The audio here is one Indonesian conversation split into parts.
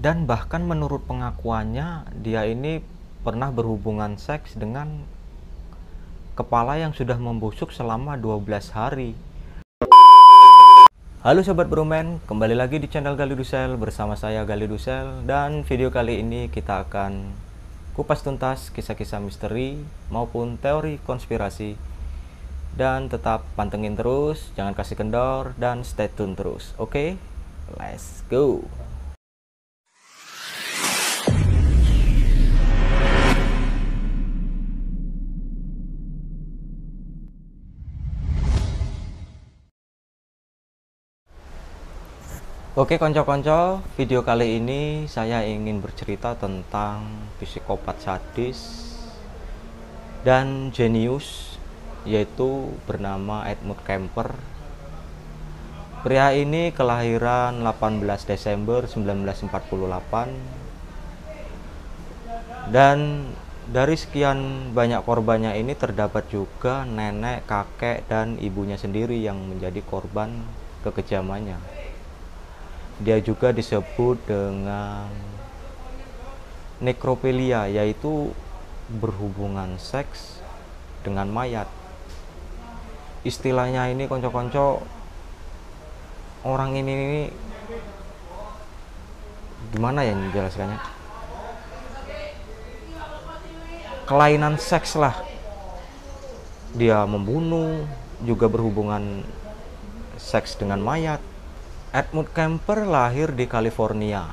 Dan bahkan menurut pengakuannya, dia ini pernah berhubungan seks dengan kepala yang sudah membusuk selama 12 hari. Halo Sobat Broman, kembali lagi di channel Gali Dusel bersama saya Gali Dusel. Dan video kali ini kita akan kupas tuntas kisah-kisah misteri maupun teori konspirasi. Dan tetap pantengin terus, jangan kasih kendor, dan stay tune terus. Oke, let's go. Oke konco-konco, video kali ini saya ingin bercerita tentang psikopat sadis dan jenius, yaitu bernama Edmund Kemper. Pria ini kelahiran 18 Desember 1948, dan dari sekian banyak korbannya ini terdapat juga nenek, kakek, dan ibunya sendiri yang menjadi korban kekejamannya. Dia juga disebut dengan nekrofilia, yaitu berhubungan seks dengan mayat. Istilahnya ini konco-konco, orang ini gimana ya menjelaskannya, kelainan seks lah. Dia membunuh, juga berhubungan seks dengan mayat. Edmund Kemper lahir di California,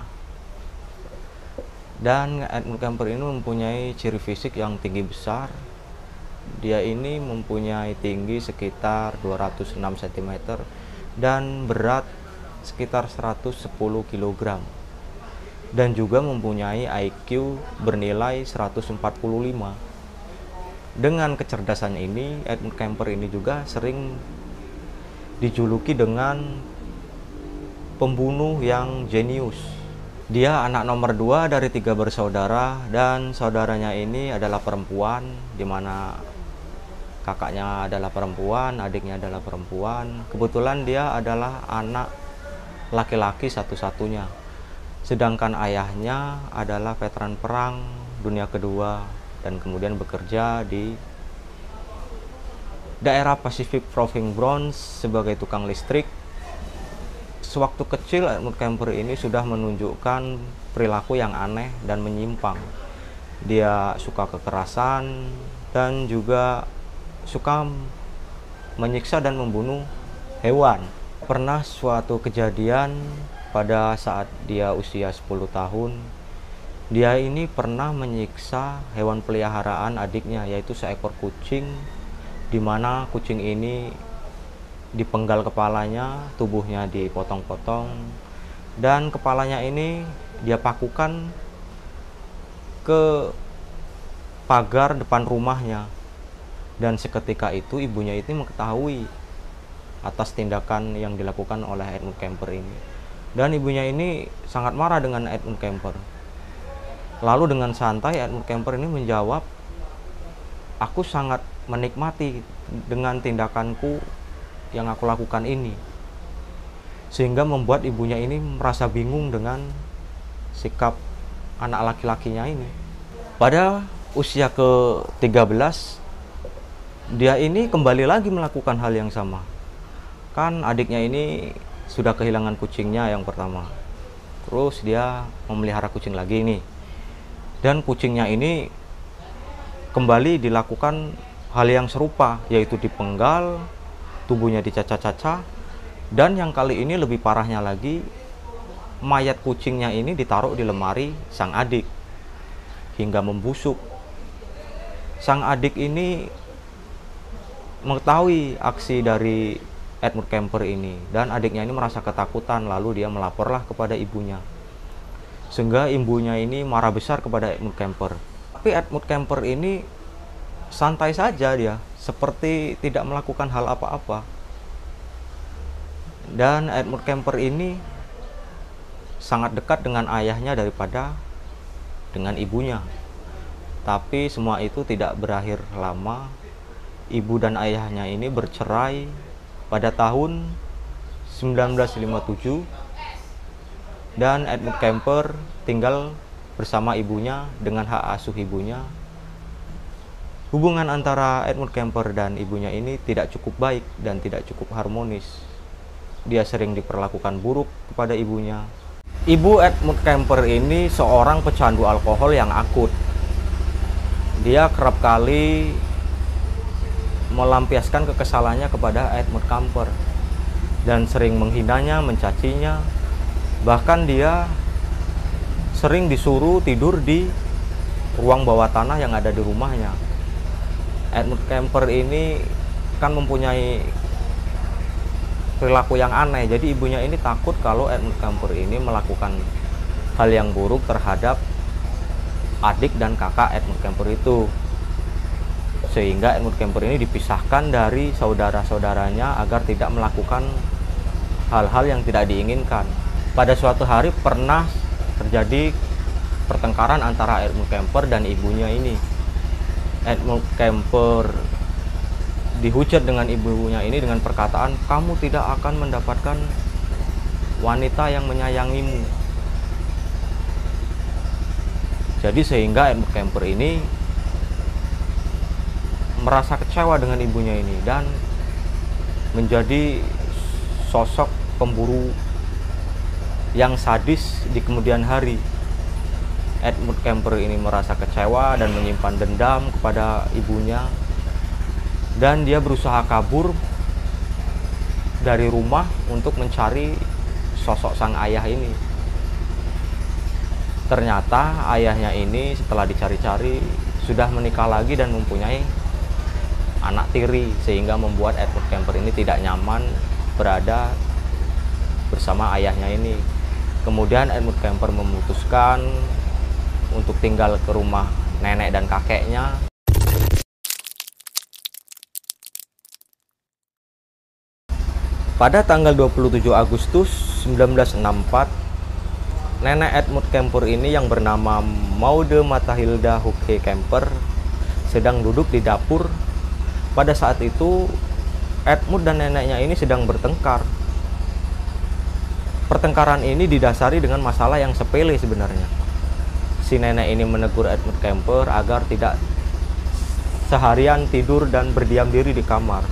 dan Edmund Kemper ini mempunyai ciri fisik yang tinggi besar. Dia ini mempunyai tinggi sekitar 206 cm dan berat sekitar 110 kg, dan juga mempunyai IQ bernilai 145. Dengan kecerdasan ini, Edmund Kemper ini juga sering dijuluki dengan pembunuh yang jenius. Dia anak nomor 2 dari 3 bersaudara, dan saudaranya ini adalah perempuan, di mana kakaknya adalah perempuan, adiknya adalah perempuan. Kebetulan dia adalah anak laki-laki satu-satunya. Sedangkan ayahnya adalah veteran perang dunia kedua dan kemudian bekerja di daerah Pacific Proving Grounds sebagai tukang listrik. Sewaktu kecil, Edmund Kemper ini sudah menunjukkan perilaku yang aneh dan menyimpang. Dia suka kekerasan dan juga suka menyiksa dan membunuh hewan. Pernah suatu kejadian pada saat dia usia 10 tahun, dia ini pernah menyiksa hewan peliharaan adiknya, yaitu seekor kucing, di mana kucing ini dipenggal kepalanya, tubuhnya dipotong-potong, dan kepalanya ini dia pakukan ke pagar depan rumahnya. Dan seketika itu ibunya itu mengetahui atas tindakan yang dilakukan oleh Edmund Kemper ini, dan ibunya ini sangat marah dengan Edmund Kemper. Lalu dengan santai Edmund Kemper ini menjawab, "Aku sangat menikmati dengan tindakanku yang aku lakukan ini," sehingga membuat ibunya ini merasa bingung dengan sikap anak laki-lakinya ini. Pada usia ke-13, dia ini kembali lagi melakukan hal yang sama. Kan adiknya ini sudah kehilangan kucingnya yang pertama, terus dia memelihara kucing lagi nih, dan kucingnya ini kembali dilakukan hal yang serupa, yaitu dipenggal, tubuhnya dicaca-caca, dan yang kali ini lebih parahnya lagi, mayat kucingnya ini ditaruh di lemari sang adik hingga membusuk. Sang adik ini mengetahui aksi dari Edmund Kemper ini, dan adiknya ini merasa ketakutan, lalu dia melaporlah kepada ibunya, sehingga ibunya ini marah besar kepada Edmund Kemper. Tapi Edmund Kemper ini santai saja, dia seperti tidak melakukan hal apa-apa. Dan Edmund Kemper ini sangat dekat dengan ayahnya daripada dengan ibunya. Tapi semua itu tidak berakhir lama. Ibu dan ayahnya ini bercerai pada tahun 1957, dan Edmund Kemper tinggal bersama ibunya dengan hak asuh ibunya. Hubungan antara Edmund Kemper dan ibunya ini tidak cukup baik dan tidak cukup harmonis. Dia sering diperlakukan buruk kepada ibunya. Ibu Edmund Kemper ini seorang pecandu alkohol yang akut. Dia kerap kali melampiaskan kekesalannya kepada Edmund Kemper dan sering menghinanya, mencacinya. Bahkan dia sering disuruh tidur di ruang bawah tanah yang ada di rumahnya. Edmund Kemper ini kan mempunyai perilaku yang aneh, jadi ibunya ini takut kalau Edmund Kemper ini melakukan hal yang buruk terhadap adik dan kakak Edmund Kemper itu, sehingga Edmund Kemper ini dipisahkan dari saudara-saudaranya agar tidak melakukan hal-hal yang tidak diinginkan. Pada suatu hari pernah terjadi pertengkaran antara Edmund Kemper dan ibunya ini. Edmund Kemper dihujat dengan ibunya ini dengan perkataan, "Kamu tidak akan mendapatkan wanita yang menyayangimu." Jadi sehingga Edmund Kemper ini merasa kecewa dengan ibunya ini dan menjadi sosok pemburu yang sadis di kemudian hari. Edmund Kemper ini merasa kecewa dan menyimpan dendam kepada ibunya, dan dia berusaha kabur dari rumah untuk mencari sosok sang ayah ini. Ternyata ayahnya ini setelah dicari-cari sudah menikah lagi dan mempunyai anak tiri, sehingga membuat Edmund Kemper ini tidak nyaman berada bersama ayahnya ini. Kemudian Edmund Kemper memutuskan untuk tinggal ke rumah nenek dan kakeknya. Pada tanggal 27 Agustus 1964, nenek Edmund Kemper ini yang bernama Maude Mathilda Hughey Kemper sedang duduk di dapur. Pada saat itu Edmund dan neneknya ini sedang bertengkar. Pertengkaran ini didasari dengan masalah yang sepele sebenarnya. Si nenek ini menegur Edmund Kemper agar tidak seharian tidur dan berdiam diri di kamar.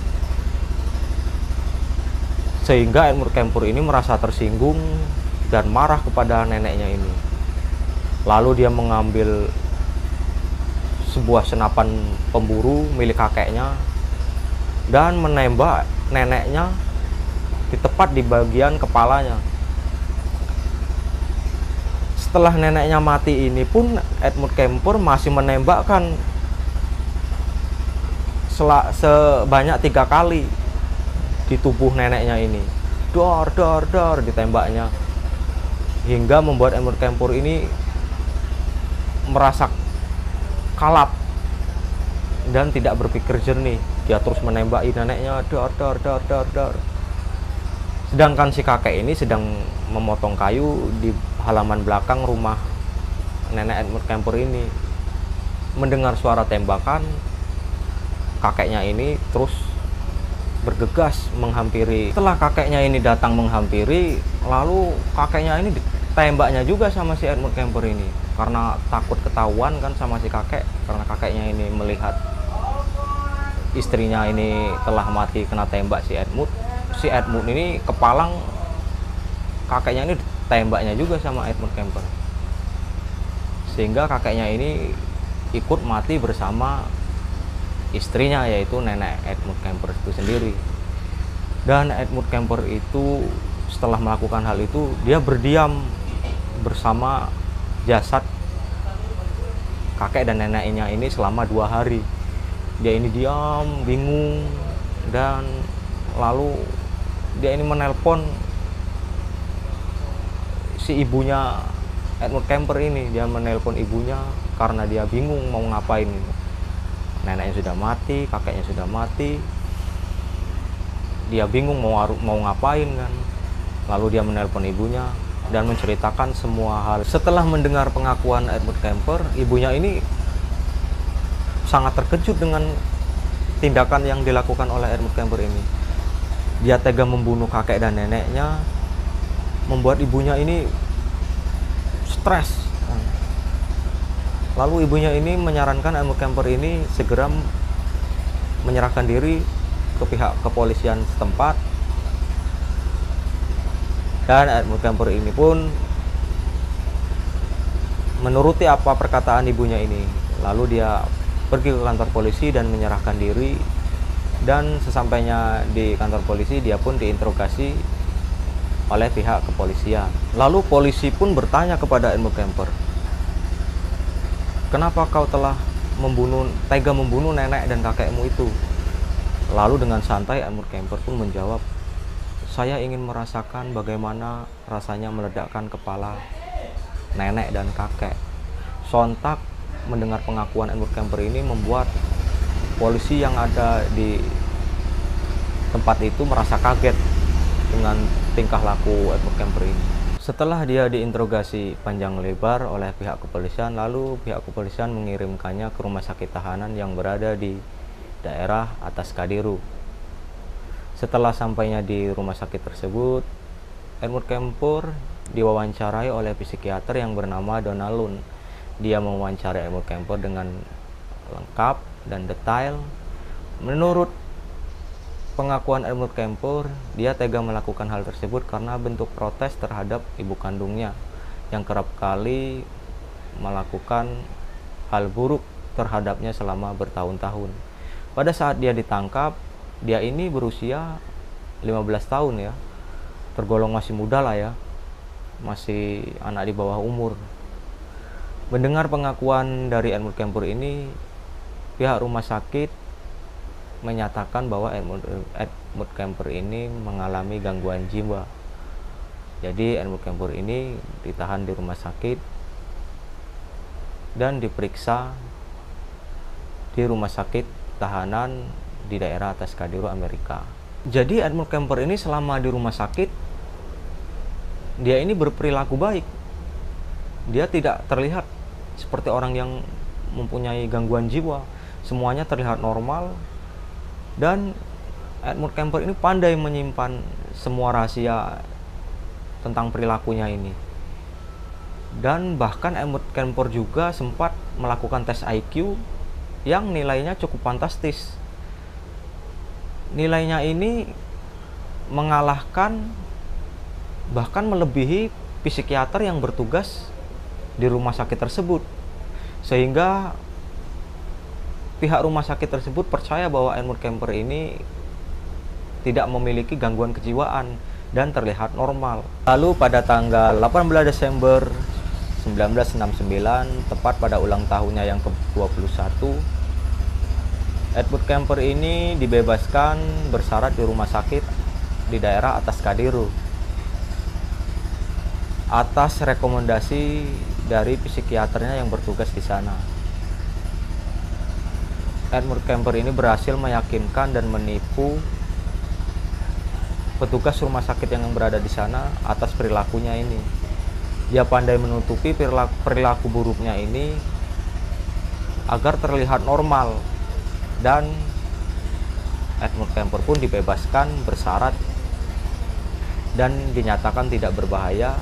Sehingga Edmund Kemper ini merasa tersinggung dan marah kepada neneknya ini. Lalu dia mengambil sebuah senapan pemburu milik kakeknya dan menembak neneknya tepat di bagian kepalanya. Setelah neneknya mati ini pun Edmund Kemper masih menembakkan sebanyak 3 kali di tubuh neneknya ini. Dor ditembaknya, hingga membuat Edmund Kemper ini merasa kalap dan tidak berpikir jernih. Dia terus menembaki neneknya, dor. Sedangkan si kakek ini sedang memotong kayu di halaman belakang rumah nenek Edmund Kemper ini. Mendengar suara tembakan, kakeknya ini terus bergegas menghampiri. Setelah kakeknya ini datang menghampiri, lalu kakeknya ini ditembaknya juga sama si Edmund Kemper ini. Karena takut ketahuan kan sama si kakek, karena kakeknya ini melihat istrinya ini telah mati kena tembak si Edmund. Si Edmund ini kepalang, kakeknya ini tembaknya juga sama Edmund Kemper, sehingga kakeknya ini ikut mati bersama istrinya, yaitu nenek Edmund Kemper itu sendiri. Dan Edmund Kemper itu setelah melakukan hal itu, dia berdiam bersama jasad kakek dan neneknya ini selama 2 hari. Dia ini diam, bingung, dan lalu dia ini menelpon si ibunya Edmund Kemper ini. Dia menelpon ibunya karena dia bingung mau ngapain. Neneknya sudah mati, kakeknya sudah mati. Dia bingung mau ngapain kan. Lalu dia menelpon ibunya dan menceritakan semua hal. Setelah mendengar pengakuan Edmund Kemper, ibunya ini sangat terkejut dengan tindakan yang dilakukan oleh Edmund Kemper ini. Dia tega membunuh kakek dan neneknya, membuat ibunya ini stres. Lalu ibunya ini menyarankan Edmund Kemper ini segera menyerahkan diri ke pihak kepolisian setempat. Dan Edmund Kemper ini pun menuruti apa perkataan ibunya ini. Lalu dia pergi ke kantor polisi dan menyerahkan diri. Dan sesampainya di kantor polisi, dia pun diinterogasi oleh pihak kepolisian. Lalu polisi pun bertanya kepada Edmund Kemper, "Kenapa kau telah tega membunuh nenek dan kakekmu itu?" Lalu dengan santai Edmund Kemper pun menjawab, "Saya ingin merasakan bagaimana rasanya meledakkan kepala nenek dan kakek." Sontak mendengar pengakuan Edmund Kemper ini membuat polisi yang ada di tempat itu merasa kaget dengan tingkah laku Edmund Kemper ini. Setelah dia diinterogasi panjang lebar oleh pihak kepolisian, lalu pihak kepolisian mengirimkannya ke rumah sakit tahanan yang berada di daerah Atas Kadiru. Setelah sampainya di rumah sakit tersebut, Edmund Kemper diwawancarai oleh psikiater yang bernama Donald Lund. Dia mewawancarai Edmund Kemper dengan lengkap dan detail. Menurut pengakuan Edmund Kemper, dia tega melakukan hal tersebut karena bentuk protes terhadap ibu kandungnya yang kerap kali melakukan hal buruk terhadapnya selama bertahun-tahun. Pada saat dia ditangkap, dia ini berusia 15 tahun ya. Tergolong masih muda lah ya. Masih anak di bawah umur. Mendengar pengakuan dari Edmund Kemper ini, pihak rumah sakit menyatakan bahwa Edmund Kemper ini mengalami gangguan jiwa. Jadi Edmund Kemper ini ditahan di rumah sakit dan diperiksa di rumah sakit tahanan di daerah Atas Kadiru, Amerika. Jadi Edmund Kemper ini selama di rumah sakit, dia ini berperilaku baik. Dia tidak terlihat seperti orang yang mempunyai gangguan jiwa. Semuanya terlihat normal. Dan Edmund Kemper ini pandai menyimpan semua rahasia tentang perilakunya ini. Dan bahkan Edmund Kemper juga sempat melakukan tes IQ yang nilainya cukup fantastis. Nilainya ini mengalahkan, bahkan melebihi psikiater yang bertugas di rumah sakit tersebut. Sehingga pihak rumah sakit tersebut percaya bahwa Edmund Kemper ini tidak memiliki gangguan kejiwaan dan terlihat normal. Lalu pada tanggal 18 Desember 1969, tepat pada ulang tahunnya yang ke-21, Edmund Kemper ini dibebaskan bersyarat di rumah sakit di daerah Atas Kadiru atas rekomendasi dari psikiaternya yang bertugas di sana. Edmund Kemper ini berhasil meyakinkan dan menipu petugas rumah sakit yang berada di sana atas perilakunya ini. Dia pandai menutupi perilaku buruknya ini agar terlihat normal, dan Edmund Kemper pun dibebaskan bersyarat dan dinyatakan tidak berbahaya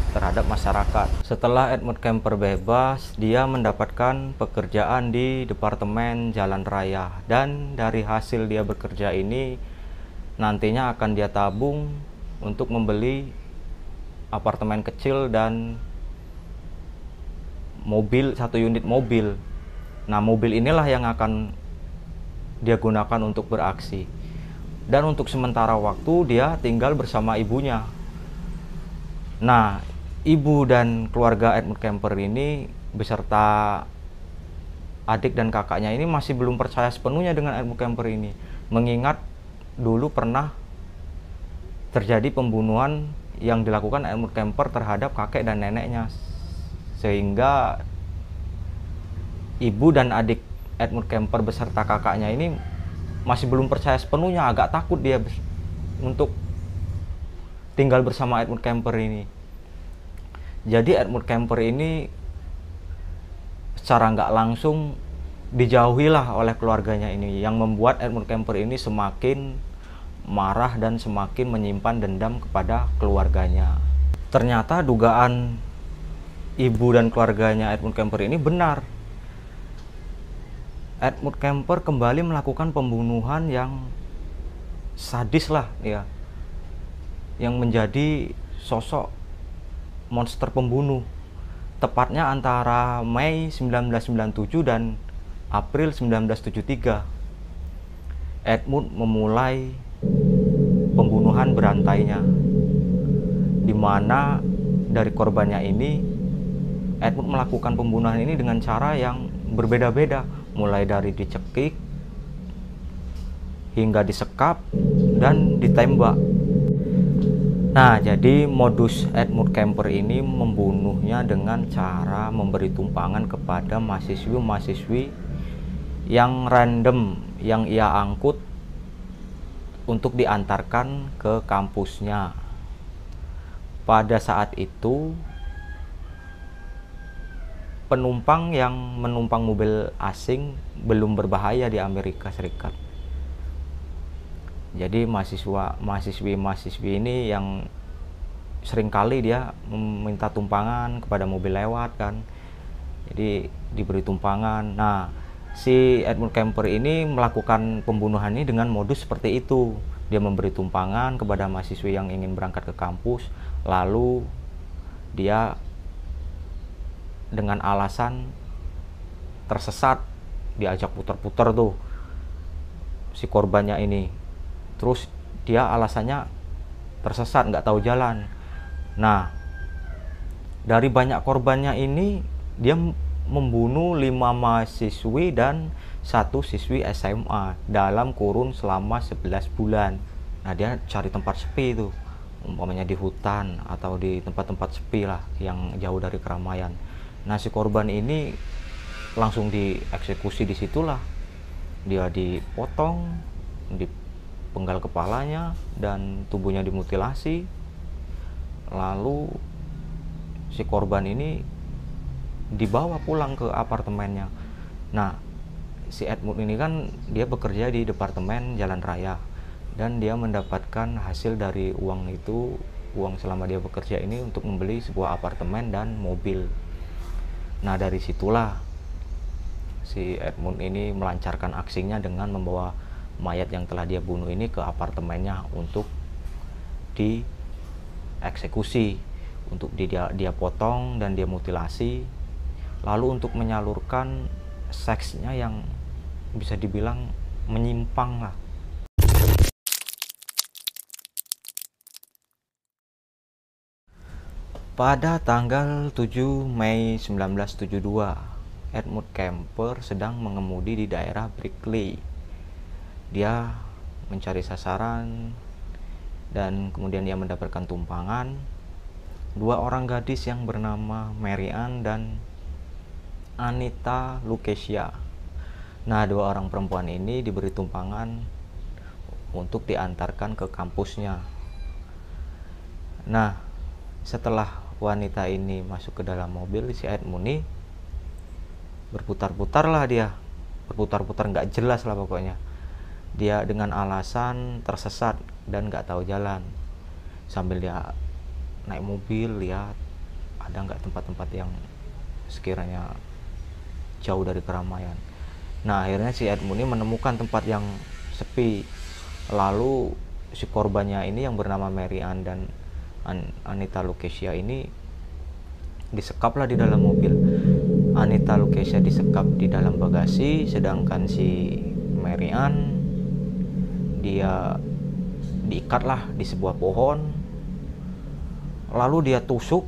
terhadap masyarakat. Setelah Edmund Kemper bebas, dia mendapatkan pekerjaan di Departemen Jalan Raya, dan dari hasil dia bekerja ini nantinya akan dia tabung untuk membeli apartemen kecil dan mobil, 1 unit mobil. Nah, mobil inilah yang akan dia gunakan untuk beraksi. Dan untuk sementara waktu dia tinggal bersama ibunya. Nah, ibu dan keluarga Edmund Kemper ini beserta adik dan kakaknya ini masih belum percaya sepenuhnya dengan Edmund Kemper ini, mengingat dulu pernah terjadi pembunuhan yang dilakukan Edmund Kemper terhadap kakek dan neneknya, sehingga ibu dan adik Edmund Kemper beserta kakaknya ini masih belum percaya sepenuhnya, agak takut dia untuk tinggal bersama Edmund Kemper ini. Jadi Edmund Kemper ini secara nggak langsung dijauhilah oleh keluarganya ini, yang membuat Edmund Kemper ini semakin marah dan semakin menyimpan dendam kepada keluarganya. Ternyata dugaan ibu dan keluarganya Edmund Kemper ini benar. Edmund Kemper kembali melakukan pembunuhan yang sadis lah ya, yang menjadi sosok monster pembunuh, tepatnya antara Mei 1997 dan April 1973. Edmund memulai pembunuhan berantainya, di mana dari korbannya ini Edmund melakukan pembunuhan ini dengan cara yang berbeda-beda, mulai dari dicekik hingga disekap dan ditembak. Nah, jadi modus Edmund Kemper ini membunuhnya dengan cara memberi tumpangan kepada mahasiswi-mahasiswi yang random yang ia angkut untuk diantarkan ke kampusnya. Pada saat itu, penumpang yang menumpang mobil asing belum berbahaya di Amerika Serikat. Jadi mahasiswi ini yang seringkali dia meminta tumpangan kepada mobil lewat kan. Jadi diberi tumpangan. Nah, si Edmund Kemper ini melakukan pembunuhan ini dengan modus seperti itu. Dia memberi tumpangan kepada mahasiswi yang ingin berangkat ke kampus, lalu dia dengan alasan tersesat diajak putar-putar tuh si korbannya ini, terus dia alasannya tersesat, nggak tahu jalan. Nah, dari banyak korbannya ini dia membunuh 5 mahasiswi dan 1 siswi SMA dalam kurun selama 11 bulan. Nah, dia cari tempat sepi itu, umpamanya di hutan atau di tempat-tempat sepi lah yang jauh dari keramaian. Nah, si korban ini langsung dieksekusi di situlah. Dia dipotong, dipenggal kepalanya dan tubuhnya dimutilasi. Lalu si korban ini dibawa pulang ke apartemennya. Nah, si Edmund ini kan dia bekerja di departemen jalan raya, dan dia mendapatkan hasil dari uang itu, uang selama dia bekerja ini untuk membeli sebuah apartemen dan mobil. Nah, dari situlah si Edmund ini melancarkan aksinya dengan membawa mayat yang telah dia bunuh ini ke apartemennya untuk dieksekusi, untuk dia potong dan dia mutilasi, lalu untuk menyalurkan seksnya yang bisa dibilang menyimpang lah. Pada tanggal 7 Mei 1972, Edmund Kemper sedang mengemudi di daerah Berkeley. Dia mencari sasaran dan kemudian dia mendapatkan tumpangan 2 orang gadis yang bernama Mary Ann dan Anita Lukesia. Nah, 2 orang perempuan ini diberi tumpangan untuk diantarkan ke kampusnya. Nah, setelah wanita ini masuk ke dalam mobil, si Edmund ini berputar-putar lah, dia berputar-putar nggak jelas lah pokoknya. Dia dengan alasan tersesat dan nggak tahu jalan, sambil dia naik mobil lihat ada nggak tempat-tempat yang sekiranya jauh dari keramaian. Nah, akhirnya si Edmund ini menemukan tempat yang sepi. Lalu si korbannya ini yang bernama Mary Ann dan Anita Lukesia ini disekaplah di dalam mobil. Anita Lukesia disekap di dalam bagasi, sedangkan si Mary Ann dia diikatlah di sebuah pohon, lalu dia tusuk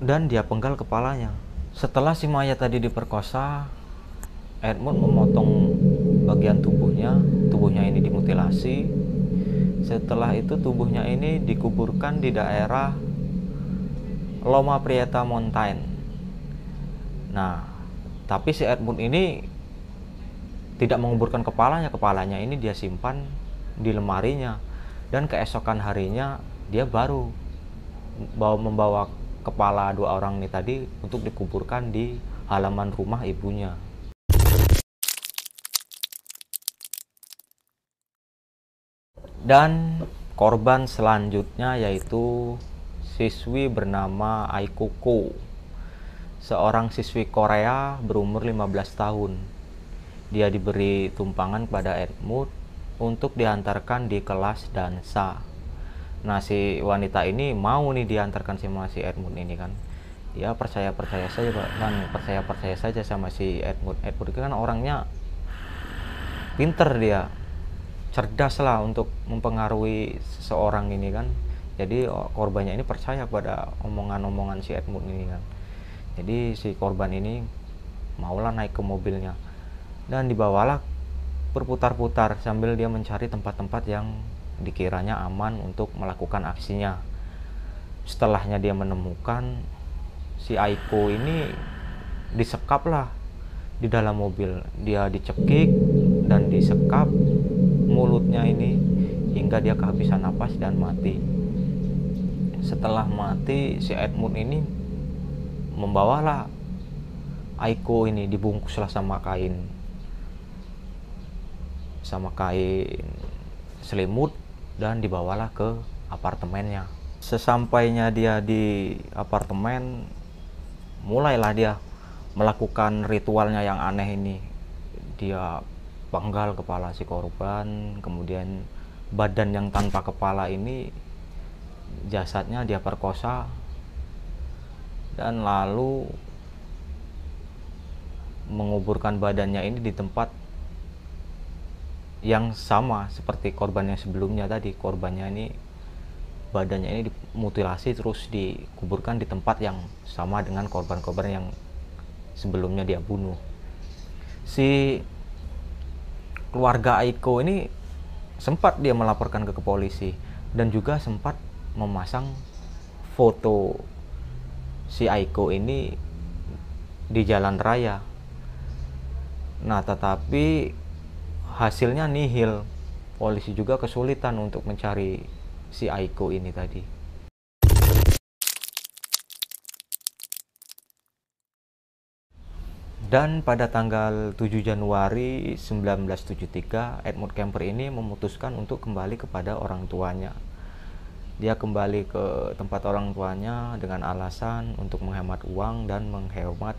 dan dia penggal kepalanya. Setelah si mayat tadi diperkosa, Edmund memotong bagian tubuhnya ini dimutilasi. Setelah itu tubuhnya ini dikuburkan di daerah Loma Prieta Mountain. Nah, tapi si Edmund ini tidak menguburkan kepalanya ini dia simpan di lemarinya, dan keesokan harinya dia baru membawa kepala 2 orang ini tadi untuk dikuburkan di halaman rumah ibunya. Dan korban selanjutnya yaitu siswi bernama Aikoko. seorang siswi Korea berumur 15 tahun. Dia diberi tumpangan kepada Edmund untuk diantarkan di kelas dansa. Nah, si wanita ini mau nih diantarkan sama si Edmund ini kan. Dia percaya-percaya saja, Pak. Kan percaya-percaya saja sama si Edmund. Edmund itu kan orangnya pinter, dia cerdas lah untuk mempengaruhi seseorang ini kan. Jadi korbannya ini percaya pada omongan-omongan si Edmund ini kan. Jadi si korban ini maulah naik ke mobilnya dan dibawalah berputar-putar sambil dia mencari tempat-tempat yang dikiranya aman untuk melakukan aksinya. Setelahnya dia menemukan si Aiko ini disekap lah di dalam mobil. Dia dicekik dan disekap mulutnya ini hingga dia kehabisan napas dan mati. Setelah mati, si Edmund ini membawalah Aiko ini, dibungkuslah sama kain selimut dan dibawalah ke apartemennya. Sesampainya dia di apartemen, mulailah dia melakukan ritualnya yang aneh ini. Dia penggal kepala si korban, kemudian badan yang tanpa kepala ini, jasadnya dia perkosa, dan lalu menguburkan badannya ini di tempat yang sama seperti korban yang sebelumnya tadi. Korbannya ini badannya ini dimutilasi terus dikuburkan di tempat yang sama dengan korban-korban yang sebelumnya dia bunuh. Si keluarga Aiko ini sempat dia melaporkan ke polisi dan juga sempat memasang foto si Aiko ini di jalan raya. Nah, tetapi hasilnya nihil. Polisi juga kesulitan untuk mencari si Aiko ini tadi. Dan pada tanggal 7 Januari 1973, Edmund Kemper ini memutuskan untuk kembali kepada orang tuanya. Dia kembali ke tempat orang tuanya dengan alasan untuk menghemat uang dan menghemat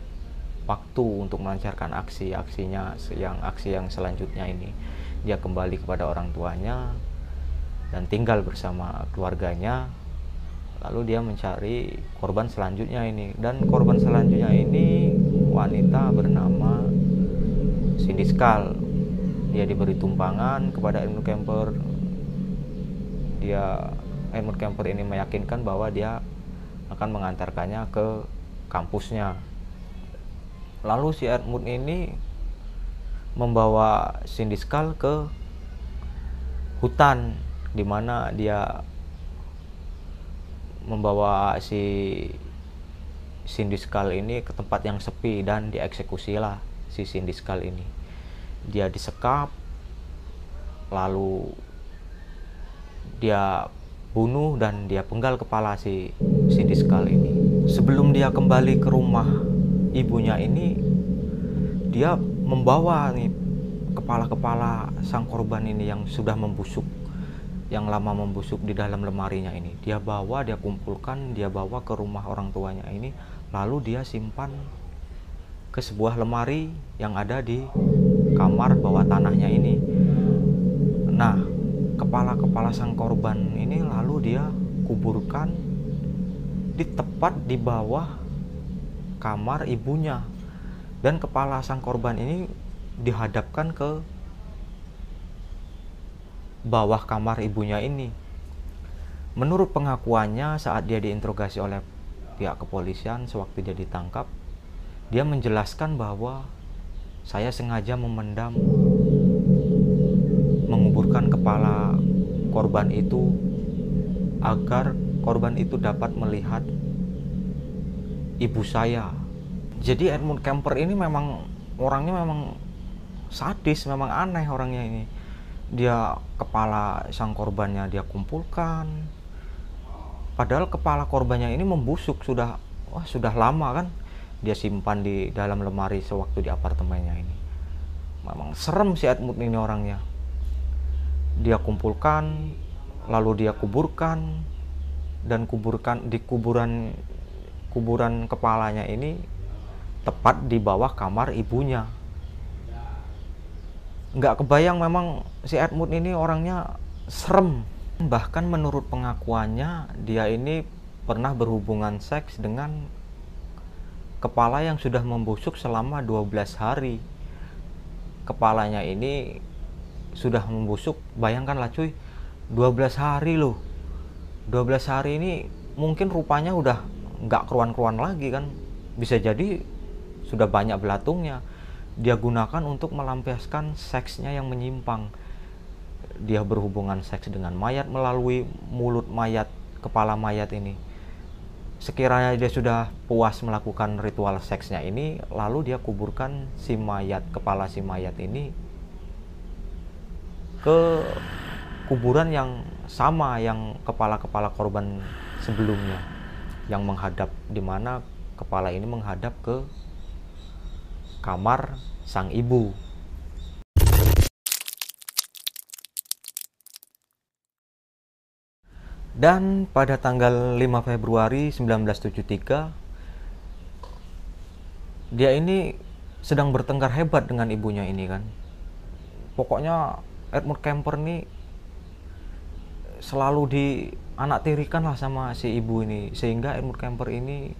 waktu untuk melancarkan aksi-aksinya, aksi yang selanjutnya ini. Dia kembali kepada orang tuanya dan tinggal bersama keluarganya. Lalu dia mencari korban selanjutnya ini, dan korban selanjutnya ini wanita bernama Cindy Scull. Dia diberi tumpangan kepada Edmund Kemper. Edmund Kemper ini meyakinkan bahwa dia akan mengantarkannya ke kampusnya. Lalu si Edmund ini membawa Cindy Scull ke hutan, di mana dia membawa si Cindy Scull ini ke tempat yang sepi dan dieksekusilah si Cindy Scull ini. Dia disekap, lalu dia bunuh dan dia penggal kepala si Cindy Scull ini. Sebelum dia kembali ke rumah ibunya ini, dia membawa nih kepala-kepala sang korban ini yang sudah membusuk, yang lama membusuk di dalam lemarinya ini. Dia kumpulkan, dia bawa ke rumah orang tuanya ini, lalu dia simpan ke sebuah lemari yang ada di kamar bawah tanahnya ini. Nah, kepala-kepala sang korban ini lalu dia kuburkan tepat di bawah kamar ibunya, dan kepala sang korban ini dihadapkan ke bawah kamar ibunya ini. Menurut pengakuannya saat dia diinterogasi oleh pihak kepolisian sewaktu dia ditangkap, dia menjelaskan bahwa saya sengaja menguburkan kepala korban itu agar korban itu dapat melihat ibu saya. Jadi Edmund Kemper ini memang orangnya memang sadis, memang aneh orangnya ini. Dia kepala sang korbannya dia kumpulkan, padahal kepala korbannya ini membusuk sudah lama kan. Dia simpan di dalam lemari sewaktu di apartemennya ini. Memang serem si Edmund ini orangnya. Dia kumpulkan, lalu dia kuburkan, dan di kuburan kepalanya ini tepat di bawah kamar ibunya. Nggak kebayang memang si Edmund ini orangnya serem. Bahkan menurut pengakuannya, dia ini pernah berhubungan seks dengan kepala yang sudah membusuk selama 12 hari. Kepalanya ini sudah membusuk, bayangkanlah cuy, 12 hari loh. 12 hari ini mungkin rupanya udah nggak keruan-keruan lagi kan. Bisa jadi sudah banyak belatungnya. Dia gunakan untuk melampiaskan seksnya yang menyimpang. Dia berhubungan seks dengan mayat melalui mulut mayat, kepala mayat ini. Sekiranya dia sudah puas melakukan ritual seksnya ini, lalu dia kuburkan si mayat, kepala si mayat ini ke kuburan yang sama yang kepala-kepala korban sebelumnya, yang menghadap, di mana kepala ini menghadap ke kamar sang ibu. Dan pada tanggal 5 Februari 1973, dia ini sedang bertengkar hebat dengan ibunya ini kan. Pokoknya Edmund Kemper ini selalu dianaktirikan lah sama si ibu ini, sehingga Edmund Kemper ini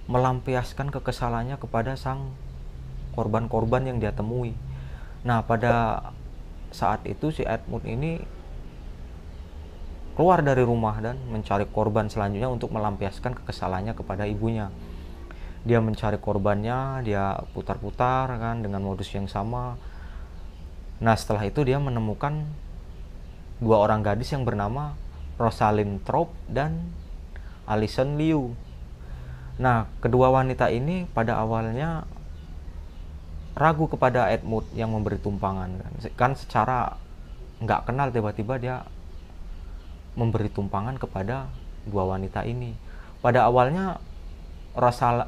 melampiaskan kekesalannya kepada sang korban-korban yang dia temui. Nah, pada saat itu si Edmund ini keluar dari rumah dan mencari korban selanjutnya untuk melampiaskan kekesalannya kepada ibunya. Dia mencari korbannya, dia putar-putar kan dengan modus yang sama. Nah, setelah itu dia menemukan dua orang gadis yang bernama Rosalind Thorpe dan Alison Liu. Nah, kedua wanita ini pada awalnya ragu kepada Edmund yang memberi tumpangan kan secara nggak kenal, tiba-tiba dia memberi tumpangan kepada dua wanita ini. Pada awalnya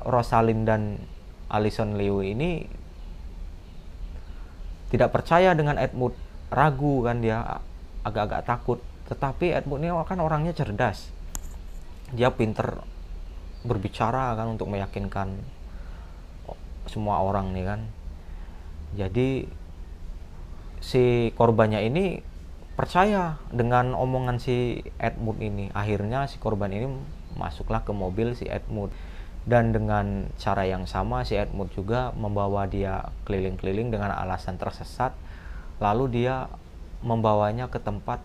Rosalind dan Alison Liu ini tidak percaya dengan Edmund, ragu kan, dia agak-agak takut. Tetapi Edmund ini kan orangnya cerdas, dia pinter berbicara kan untuk meyakinkan semua orang nih kan. Jadi si korbannya ini percaya dengan omongan si Edmund ini. Akhirnya si korban ini masuklah ke mobil si Edmund, dan dengan cara yang sama si Edmund juga membawa dia keliling-keliling dengan alasan tersesat, lalu dia membawanya ke tempat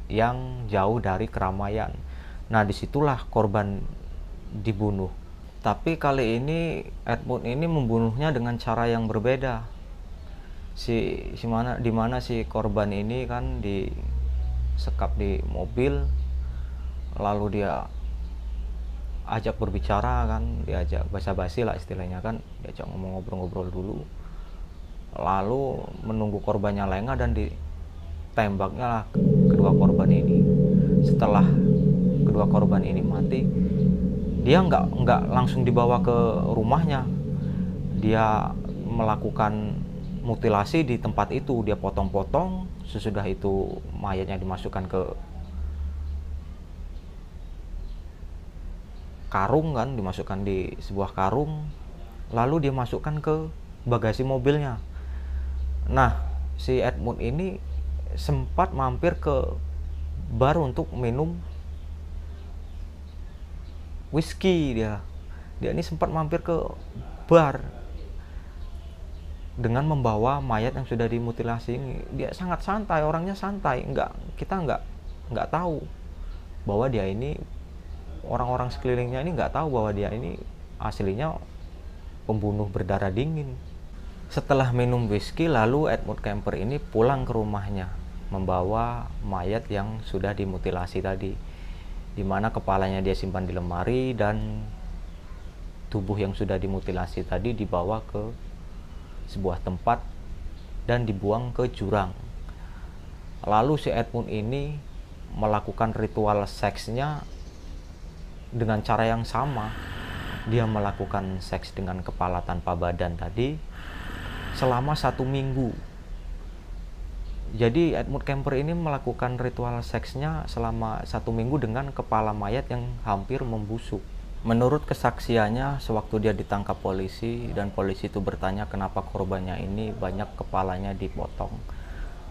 yang jauh dari keramaian. Nah, disitulah korban dibunuh. Tapi kali ini Edmund ini membunuhnya dengan cara yang berbeda. Dimana si korban ini kan disekap di mobil, lalu dia ajak berbicara kan, diajak basa-basi lah istilahnya kan, diajak ngobrol-ngobrol dulu, lalu menunggu korbannya lengah dan ditembaknya lah kedua korban ini. Setelah kedua korban ini mati, dia nggak langsung dibawa ke rumahnya, dia melakukan mutilasi di tempat itu. Dia potong-potong, sesudah itu mayatnya dimasukkan ke karung kan, dimasukkan di sebuah karung, lalu dia masukkan ke bagasi mobilnya. Nah, si Edmund ini sempat mampir ke bar untuk minum whisky. Dia ini sempat mampir ke bar dengan membawa mayat yang sudah dimutilasi ini. Dia sangat santai, orangnya santai, kita nggak tahu bahwa dia ini, orang-orang sekelilingnya ini nggak tahu bahwa dia ini aslinya pembunuh berdarah dingin. Setelah minum whisky, lalu Edmund Kemper ini pulang ke rumahnya membawa mayat yang sudah dimutilasi tadi, dimana kepalanya dia simpan di lemari dan tubuh yang sudah dimutilasi tadi dibawa ke sebuah tempat dan dibuang ke jurang. Lalu si Edmund ini melakukan ritual seksnya dengan cara yang sama. Dia melakukan seks dengan kepala tanpa badan tadi selama 1 minggu. Jadi Edmund Kemper ini melakukan ritual seksnya selama 1 minggu dengan kepala mayat yang hampir membusuk. Menurut kesaksiannya, sewaktu dia ditangkap polisi dan polisi itu bertanya kenapa korbannya ini banyak kepalanya dipotong.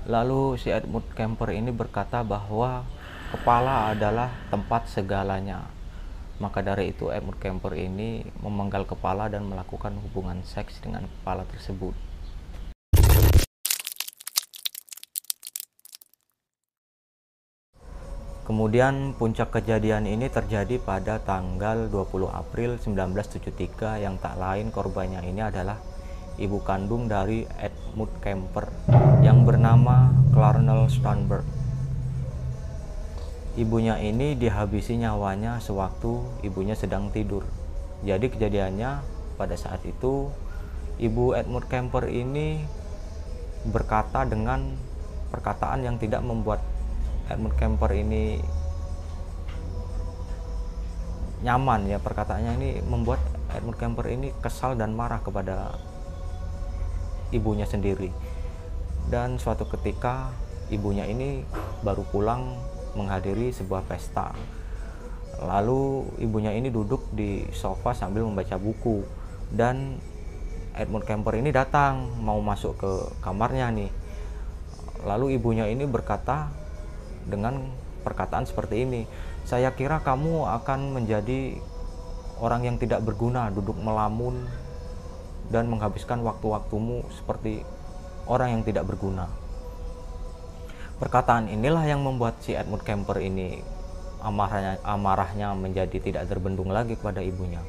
Lalu si Edmund Kemper ini berkata bahwa kepala adalah tempat segalanya. Maka dari itu Edmund Kemper ini memenggal kepala dan melakukan hubungan seks dengan kepala tersebut. Kemudian puncak kejadian ini terjadi pada tanggal 20 April 1973 yang tak lain korbannya ini adalah ibu kandung dari Edmund Kemper yang bernama Clarnell Sternberg. Ibunya ini dihabisi nyawanya sewaktu ibunya sedang tidur. Jadi kejadiannya pada saat itu ibu Edmund Kemper ini berkata dengan perkataan yang tidak membuat Edmund Kemper ini nyaman ya. Perkataannya ini membuat Edmund Kemper ini kesal dan marah kepada ibunya sendiri. Dan suatu ketika ibunya ini baru pulang menghadiri sebuah pesta. Lalu ibunya ini duduk di sofa sambil membaca buku dan Edmund Kemper ini datang mau masuk ke kamarnya nih. Lalu ibunya ini berkata dengan perkataan seperti ini, "Saya kira kamu akan menjadi orang yang tidak berguna, duduk melamun dan menghabiskan waktu-waktumu seperti orang yang tidak berguna." Perkataan inilah yang membuat si Edmund Kemper ini amarahnya menjadi tidak terbendung lagi kepada ibunya.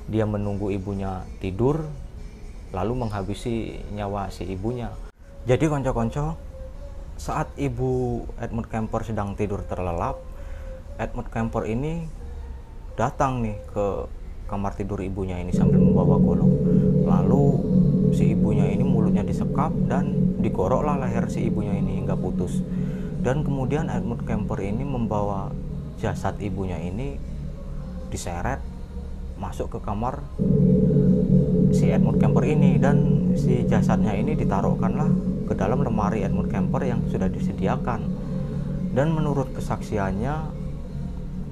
Dia menunggu ibunya tidur lalu menghabisi nyawa si ibunya. Jadi konco-konco, saat ibu Edmund Kemper sedang tidur terlelap, Edmund Kemper ini datang nih ke kamar tidur ibunya ini sambil membawa golok. Lalu si ibunya ini mulutnya disekap dan digoroklah leher si ibunya ini hingga putus. Dan kemudian Edmund Kemper ini membawa jasad ibunya ini diseret masuk ke kamar si Edmund Kemper ini, dan si jasadnya ini ditaruhkanlah ke dalam lemari Edmund Kemper yang sudah disediakan. Dan menurut kesaksiannya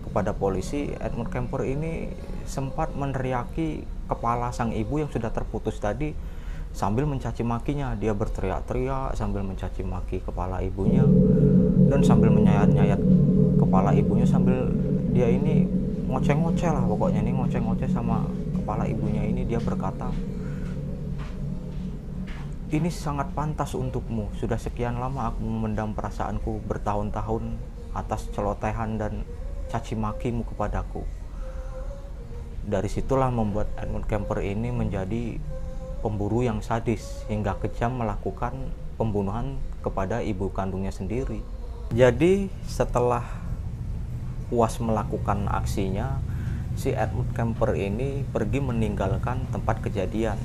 kepada polisi, Edmund Kemper ini sempat meneriaki kepala sang ibu yang sudah terputus tadi sambil mencaci makinya. Dia berteriak-teriak sambil mencaci maki kepala ibunya dan sambil menyayat-nyayat kepala ibunya sambil dia ini ngoceh-ngoceh lah, pokoknya ini ngoceh-ngoceh sama kepala ibunya ini. Dia berkata, "Ini sangat pantas untukmu. Sudah sekian lama aku memendam perasaanku bertahun-tahun atas celotehan dan caci makimu kepadaku." Dari situlah membuat Edmund Kemper ini menjadi pemburu yang sadis hingga kejam melakukan pembunuhan kepada ibu kandungnya sendiri. Jadi setelah puas melakukan aksinya, si Edmund Kemper ini pergi meninggalkan tempat kejadian.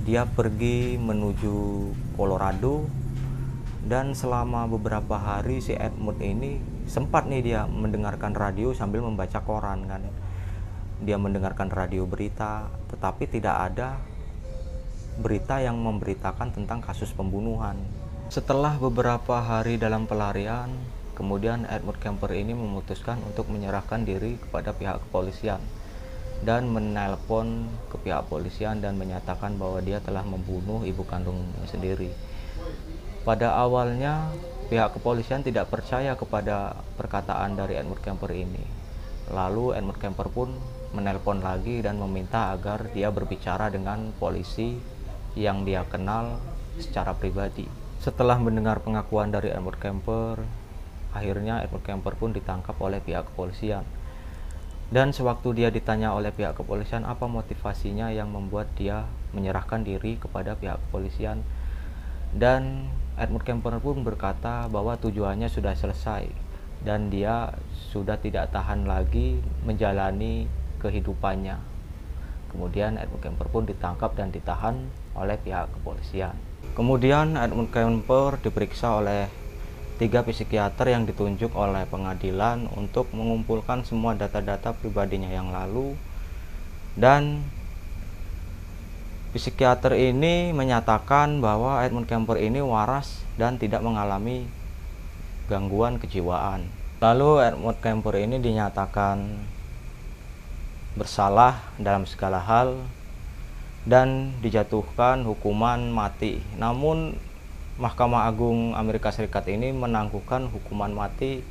Dia pergi menuju Colorado, dan selama beberapa hari si Edmund ini sempat nih dia mendengarkan radio sambil membaca koran kan. Dia mendengarkan radio berita, tetapi tidak ada berita yang memberitakan tentang kasus pembunuhan. Setelah beberapa hari dalam pelarian, kemudian Edmund Kemper ini memutuskan untuk menyerahkan diri kepada pihak kepolisian dan menelpon ke pihak kepolisian dan menyatakan bahwa dia telah membunuh ibu kandungnya sendiri. Pada awalnya pihak kepolisian tidak percaya kepada perkataan dari Edmund Kemper ini. Lalu Edmund Kemper pun menelpon lagi dan meminta agar dia berbicara dengan polisi yang dia kenal secara pribadi. Setelah mendengar pengakuan dari Edmund Kemper, akhirnya Edmund Kemper pun ditangkap oleh pihak kepolisian. Dan sewaktu dia ditanya oleh pihak kepolisian apa motivasinya yang membuat dia menyerahkan diri kepada pihak kepolisian, dan Edmund Kemper pun berkata bahwa tujuannya sudah selesai dan dia sudah tidak tahan lagi menjalani kehidupannya. Kemudian Edmund Kemper pun ditangkap dan ditahan oleh pihak kepolisian. Kemudian Edmund Kemper diperiksa oleh 3 psikiater yang ditunjuk oleh pengadilan untuk mengumpulkan semua data-data pribadinya yang lalu, dan psikiater ini menyatakan bahwa Edmund Kemper ini waras dan tidak mengalami gangguan kejiwaan. Lalu Edmund Kemper ini dinyatakan bersalah dalam segala hal dan dijatuhkan hukuman mati. Namun Mahkamah Agung Amerika Serikat ini menangguhkan hukuman mati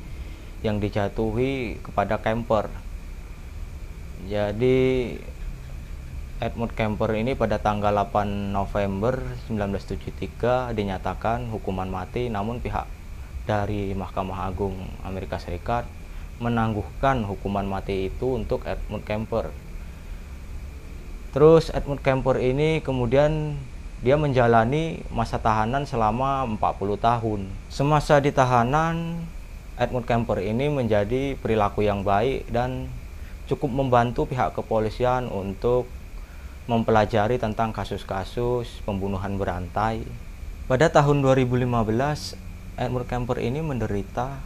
yang dijatuhi kepada Kemper. Jadi Edmund Kemper ini pada tanggal 8 November 1973 dinyatakan hukuman mati, namun pihak dari Mahkamah Agung Amerika Serikat menangguhkan hukuman mati itu untuk Edmund Kemper. Terus Edmund Kemper ini kemudian dia menjalani masa tahanan selama 40 tahun. Semasa di tahanan, Edmund Kemper ini menjadi perilaku yang baik dan cukup membantu pihak kepolisian untuk mempelajari tentang kasus-kasus pembunuhan berantai. Pada tahun 2015, Edmund Kemper ini menderita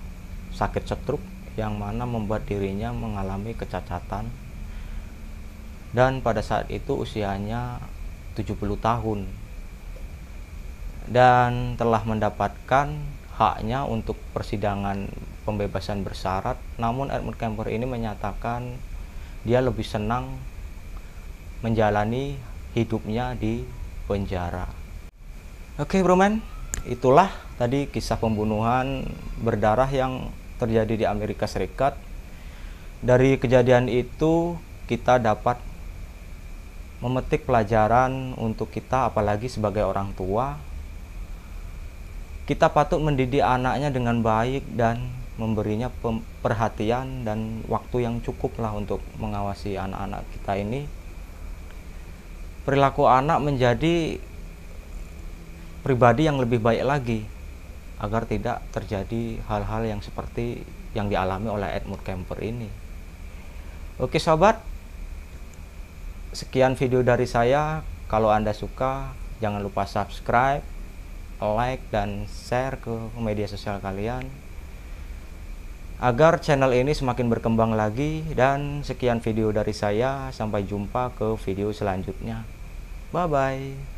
sakit stroke yang mana membuat dirinya mengalami kecacatan. Dan pada saat itu usianya 70 tahun. Dan telah mendapatkan haknya untuk persidangan pembebasan bersyarat. Namun Edmund Kemper ini menyatakan dia lebih senang menjalani hidupnya di penjara. Oke broman, itulah tadi kisah pembunuhan berdarah yang terjadi di Amerika Serikat. Dari kejadian itu kita dapat memetik pelajaran untuk kita, apalagi sebagai orang tua. Kita patut mendidik anaknya dengan baik dan memberinya perhatian dan waktu yang cukup lah untuk mengawasi anak-anak kita ini. Perilaku anak menjadi pribadi yang lebih baik lagi agar tidak terjadi hal-hal yang seperti yang dialami oleh Edmund Kemper ini. Oke sobat, sekian video dari saya. Kalau Anda suka, jangan lupa subscribe, like, dan share ke media sosial kalian agar channel ini semakin berkembang lagi. Dan sekian video dari saya, sampai jumpa ke video selanjutnya. Bye bye.